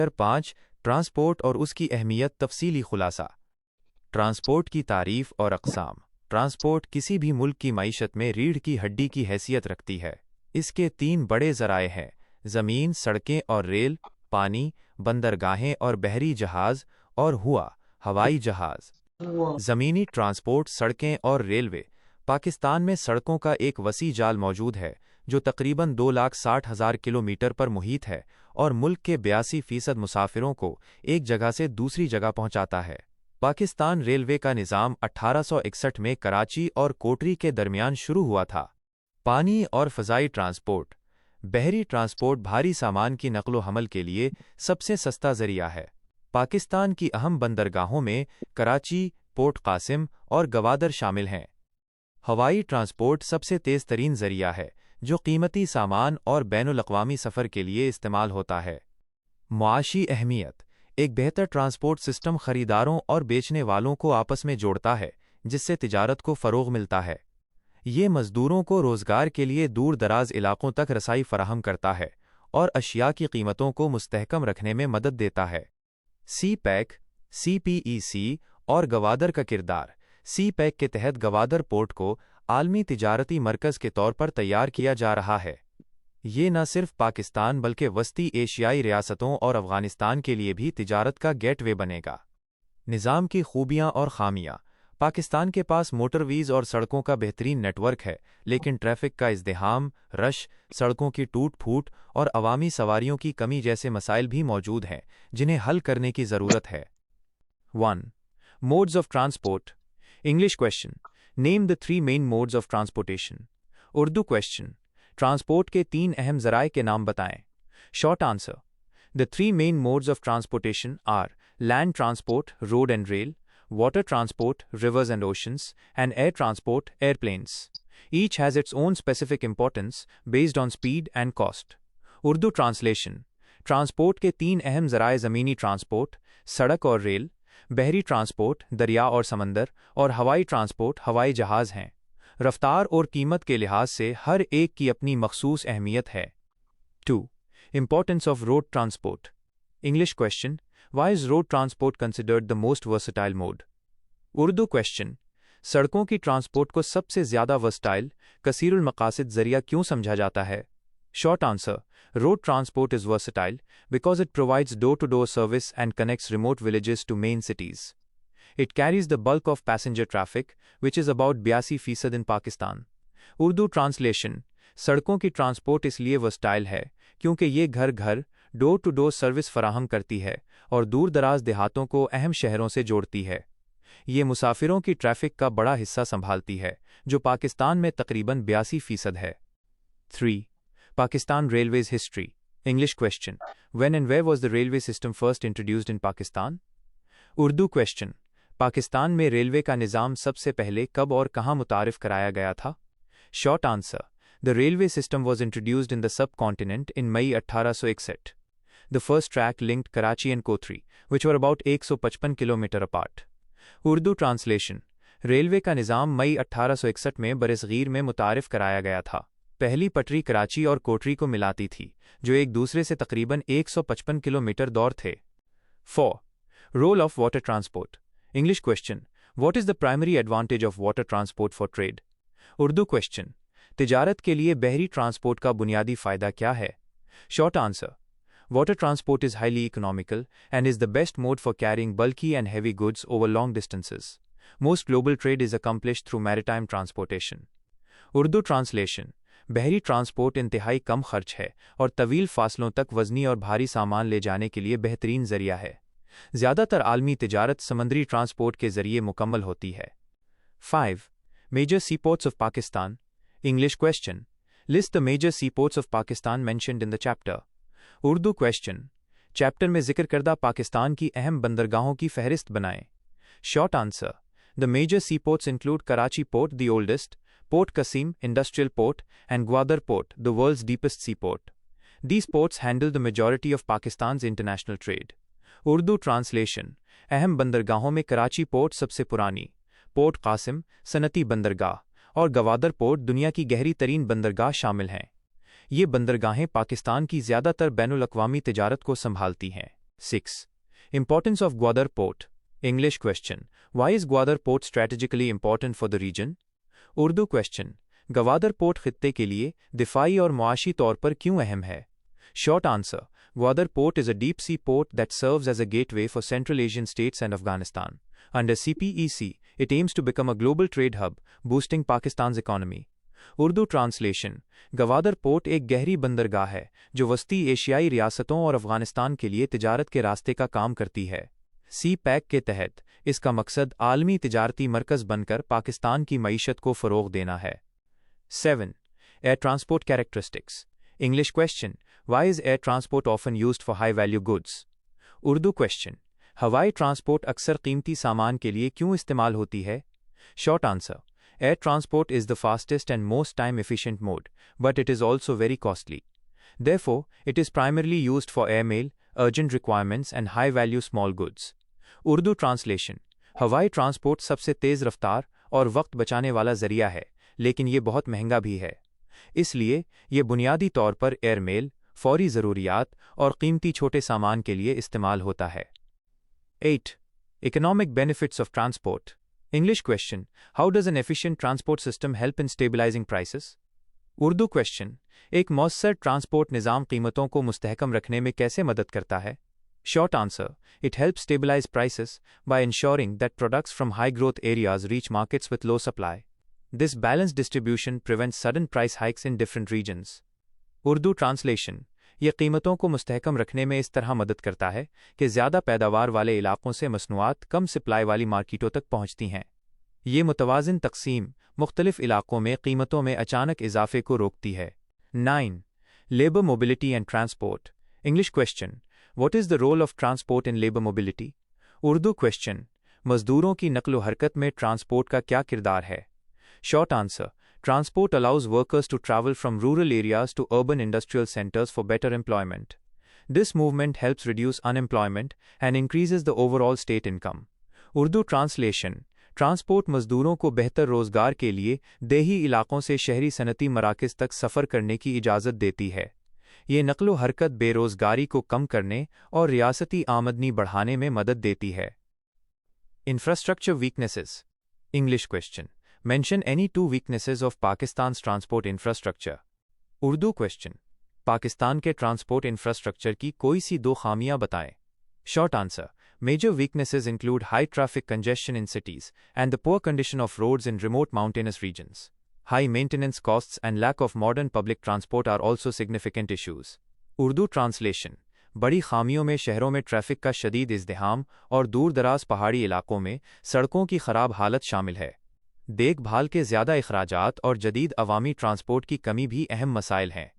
5 transport और उसकी अहमियत तफसीली खुलासा। ट्रांसपोर्ट की तारीफ और अक़साम। ट्रांसपोर्ट किसी भी मुल्क की मईशत में रीढ़ की हड्डी की हैसियत रखती है। इसके 3 बड़े ज़राए हैं: ज़मीन, सड़कें और रेल; पानी, बंदरगाहें और बहरी जहाज़; और हवाई जहाज़। ज़मीनी ट्रांसपोर्ट, सड़कें और रेलवे। पाकिस्तान में सड़कों का एक वसी जाल मौजूद है जो तकरीबन 2,60,000 किलोमीटर पर मुहित है और मुल्क के 82% मुसाफिरों को एक जगह से दूसरी जगह पहुंचाता है। पाकिस्तान रेलवे का निज़ाम 1861 में कराची और कोटरी के दरमियान शुरू हुआ था। पानी और फ़ज़ाई ट्रांसपोर्ट। बहरी ट्रांसपोर्ट भारी सामान की नक़्लो हमल के लिए सबसे सस्ता ज़रिया है। पाकिस्तान की अहम बंदरगाहों में कराची, पोर्ट कासिम और गवादर शामिल हैं। हवाई ट्रांसपोर्ट सबसे तेज़ तरीन ज़रिया है जो कीमती सामान और बैनुल-अक़वामी सफ़र के लिए इस्तेमाल होता है। मुआशी अहमियत। एक बेहतर ट्रांसपोर्ट सिस्टम खरीदारों और बेचने वालों को आपस में जोड़ता है, जिससे तिजारत को फ़रोग़ मिलता है। ये मज़दूरों को रोज़गार के लिए दूर दराज इलाक़ों तक रसाई फ़राहम करता है और अशिया की कीमतों को मुस्तहकम रखने में मदद देता है। सी पैक, CPEC और गवादर का किरदार। सी पैक के तहत गवादर पोर्ट को आलमी तिजारती मरकज़ के तौर पर तैयार किया जा रहा है। ये न सिर्फ पाकिस्तान बल्कि वस्ती एशियाई रियासतों और अफ़गानिस्तान के लिए भी तिजारत का गेटवे बनेगा। निज़ाम की खूबियाँ और ख़ामियाँ। पाकिस्तान के पास मोटरवीज़ और सड़कों का बेहतरीन नेटवर्क है, लेकिन ट्रैफ़िक का इज़्दिहाम, रश, सड़कों की टूट-फूट और अवामी सवारियों की कमी जैसे मसाइल भी मौजूद हैं, जिन्हें हल करने की ज़रूरत है। 1. Modes of transport. English question. Name the 3 main modes of transportation. Urdu question. Transport के 3 अहम ज़राए के नाम बताएं। Short answer. The 3 main modes of transportation are land transport, road and rail; water transport, rivers and oceans; and air transport, airplanes. Each has its own specific importance based on speed and cost. Urdu translation. Transport के 3 अहम ज़राए ज़मीनी transport, सड़क और rail; बहरी transport, दरिया और समंदर; और हवाई ट्रांसपोर्ट, हवाई जहाज़ हैं। रफ्तार और कीमत के लिहाज से हर एक की अपनी मखसूस अहमियत है। 2. Importance of road transport. English question. Why is road transport considered the most versatile mode? Urdu question. सड़कों की ट्रांसपोर्ट को सबसे ज़्यादा वर्सटाइल, कसीरुल मकासिद ज़रिया क्यों समझा जाता है? Short answer. Road transport is versatile because it provides door-to-door service and connects remote villages to main cities. It carries the bulk of passenger traffic, which is about 82% in Pakistan. Urdu translation. सड़कों की transport इसलिए versatile है क्योंकि ये घर-घर, door-to-door service फराहम करती है और दूर दराज देहातों को अहम शहरों से जोड़ती है। ये मुसाफिरों की ट्रैफिक का बड़ा हिस्सा संभालती है, जो पाकिस्तान में तकरीबन 82% है। 3. Pakistan Railways history. English question. When and where was the railway system first introduced in Pakistan? Urdu question. Pakistan में रेलवे का निज़ाम सबसे पहले कब और कहाँ मुतारिफ कराया गया था? Short answer. The railway system was introduced in the subcontinent in May 1861. The first track linked Karachi and Kothri, which were about 155 kilometre apart. Urdu translation. Railway का निज़ाम मई 1861 में बरसगीर में मुतारिफ कराया गया था। पहली पटरी कराची और कोटरी को मिलाती थी, जो एक दूसरे से तकरीबन 155 किलोमीटर दूर थे। 4. Role of water transport. English question. What is the primary advantage of water transport for trade? Urdu question. तिजारत के लिए बहरी ट्रांसपोर्ट का बुनियादी फ़ायदा क्या है? Short answer. Water transport is highly economical and is the best mode for carrying bulky and heavy goods over long distances. Most global trade is accomplished through maritime transportation. Urdu translation. बहरी transport इंतहाई कम खर्च है और तवील फासलों तक वज़नी और भारी सामान ले जाने के लिए बेहतरीन ज़रिया है। ज़्यादातर आलमी तिजारत समंदरी ट्रांसपोर्ट के ज़रिए मुकम्मल होती है। 5. Major seaports of Pakistan. English question. List the major seaports of Pakistan mentioned in the chapter. Urdu question. Chapter में जिक्र करदा पाकिस्तान की अहम बंदरगाहों की फहरिस्त बनाएं। Short answer. The major seaports include Karachi Port, the oldest; Port Qasim, industrial port; and Gwadar Port, the world's deepest seaport. These ports handle the majority of Pakistan's international trade. Urdu translation. अहम बंदरगाहों में Karachi port सबसे पुरानी, port Qasim, सनती बंदरगाह, और Gwadar port दुनिया की गहरी तरीन बंदरगाह शामिल हैं। ये बंदरगाहें पाकिस्तान की ज़्यादातर बैनुल-अक़वामी तिजारत को संभालती हैं। 6. Importance of Gwadar Port. English question. Why is Gwadar Port strategically important for the region? Urdu question. Gwadar port खित्ते के लिए दिफाई और मुआशी तौर पर क्यों अहम है? Short answer. Gwadar Port is a deep-sea port that serves as a gateway for Central Asian states and Afghanistan. Under CPEC, it aims to become a global trade hub, boosting Pakistan's economy. Urdu translation. Gwadar port एक गहरी बंदरगाह है जो वस्ती एशियाई रियासतों और अफगानिस्तान के लिए तिजारत के रास्ते का काम करती है. सी पैक के तहत इसका मकसद आलमी तिजारती मरकज़ बनकर पाकिस्तान की मईशत को फ़रोग़ देना है. 7. Air transport characteristics. English question. Why is air transport often used for high-value goods? Urdu question. हवाई ट्रांसपोर्ट अक्सर कीमती सामान के लिए क्यों इस्तेमाल होती है? Short answer. Air transport is the fastest and most time-efficient mode, but it is also very costly. Therefore, it is primarily used for airmail, urgent requirements and high-value small goods. Urdu translation. हवाई transport सबसे तेज़ रफ्तार और वक्त बचाने वाला ज़रिया है, लेकिन ये बहुत महंगा भी है. इसलिए ये बुनियादी तौर पर एयरमेल, फौरी ज़रूरियात और कीमती छोटे सामान के लिए इस्तेमाल होता है. 8. Economic benefits of transport. English question. How does an efficient transport system help in stabilizing prices? Urdu question. एक मौसर ट्रांसपोर्ट निज़ाम कीमतों को मुस्तहकम रखने में कैसे मदद करता है? Short answer. It helps stabilize prices by ensuring that products from high-growth areas reach markets with low supply. This balanced distribution prevents sudden price hikes in different regions. Urdu translation. ये कीमतों को मुस्तहकम रखने में इस तरह मदद करता है कि ज़्यादा पैदावार वाले इलाकों से मसनूआत कम सप्लाई वाली मार्केटों तक पहुंचती हैं. ये मुतवाज़िन तक़सीम मुख्तलिफ इलाकों में कीमतों में अचानक इजाफे को रोकती है. 9. Labor mobility and transport. English question. What is the role of transport in labor mobility? Urdu question. मज़दूरों की नक़्ल व हरकत में ट्रांसपोर्ट का क्या किरदार है? Short answer. Transport allows workers to travel from rural areas to urban industrial centers for better employment. This movement helps reduce unemployment and increases the overall state income. Urdu translation. Transport मज़दूरों को बेहतर रोज़गार के लिए देही इलाकों से शहरी सनती मराकज़ तक सफ़र करने की इजाज़त देती है. ये नक़्ल व हरकत बेरोज़गारी को कम करने और रियासती आमदनी बढ़ाने में मदद देती है. Infrastructure weaknesses. English question. Mention any 2 weaknesses of Pakistan's transport infrastructure. Urdu question. Pakistan के ट्रांसपोर्ट इंफ्रास्ट्रक्चर की कोई सी 2 खामियां बताएं. Short answer. Major weaknesses include high traffic congestion in cities and the poor condition of roads in remote mountainous regions. High maintenance costs and lack of modern public transport are also significant issues. Urdu translation. बड़ी खामियों में शहरों में traffic का शदीद इज़्दिहाम और दूर दराज पहाड़ी इलाकों में सड़कों की ख़राब हालत शामिल है. देखभाल के ज़्यादा इखराजात और जदीद अवामी ट्रांसपोर्ट की कमी भी अहम मसाइल हैं.